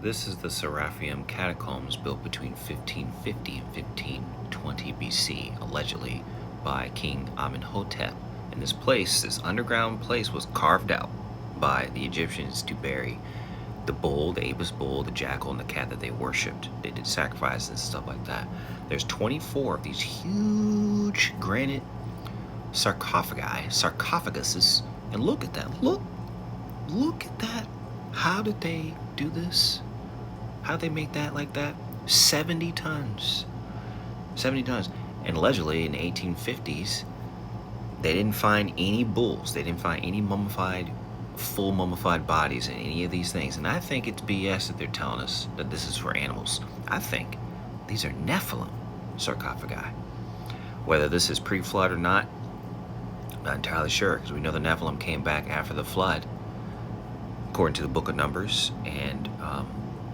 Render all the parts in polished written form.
This is the Seraphim catacombs built between 1550 and 1520 BC, allegedly by King Amenhotep. And this underground place, was carved out by the Egyptians to bury the bull, the Apis bull, the jackal, and the cat that they worshipped. They did sacrifices and stuff like that. There's 24 of these huge granite sarcophaguses, and look at that. Look at that. How did they do this? How did they make that like that? 70 tons. 70 tons. And allegedly in the 1850s, they didn't find any bulls. They didn't find any full mummified bodies in any of these things. And I think it's BS that they're telling us that this is for animals. I think these are Nephilim sarcophagi. Whether this is pre-flood or not, I'm not entirely sure, because we know the Nephilim came back after the flood, according to the book of Numbers. And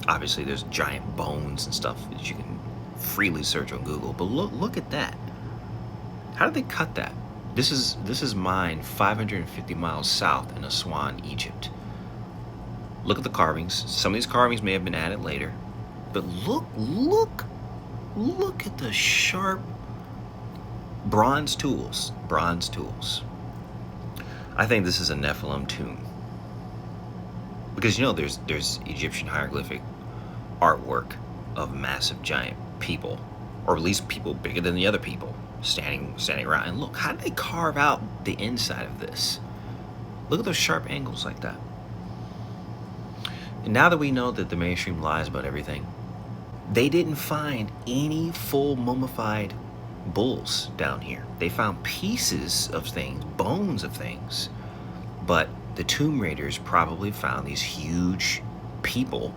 obviously there's giant bones and stuff that you can freely search on Google. But look at that. How did they cut that? This is mined 550 miles south in Aswan, Egypt. Look at the carvings. Some of these carvings may have been added later, but look at the sharp bronze tools. I think this is a Nephilim tomb, because you know there's Egyptian hieroglyphic artwork of massive giant people, or at least people bigger than the other people, standing around. And look, how did they carve out the inside of this? Look at those sharp angles like that. And now that we know that the mainstream lies about everything, they didn't find any full mummified bulls down here. They found pieces of things, bones of things, but the tomb raiders probably found these huge people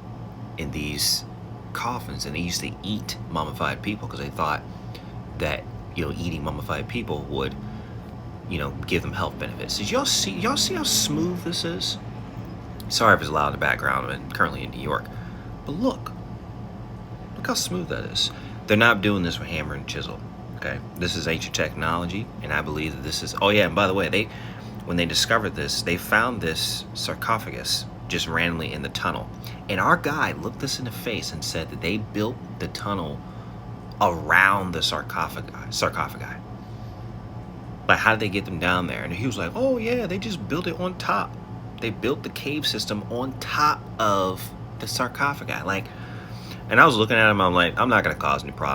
in these coffins, and they used to eat mummified people because they thought that, you know, eating mummified people would, you know, give them health benefits. Did y'all see how smooth this is? Sorry if it's loud in the background. I'm currently in New York, but look how smooth that is. They're not doing this with hammer and chisel. Okay, this is ancient technology, and I believe that this is. Oh yeah, and by the way, when they discovered this, they found this sarcophagus just randomly in the tunnel, and our guide looked us in the face and said that they built the tunnel around the sarcophagi. Like, how did they get them down there? And he was like, oh yeah, they just built it on top. They built the cave system on top of the sarcophagi. Like, and I was looking at him, I'm like, I'm not gonna cause any problems.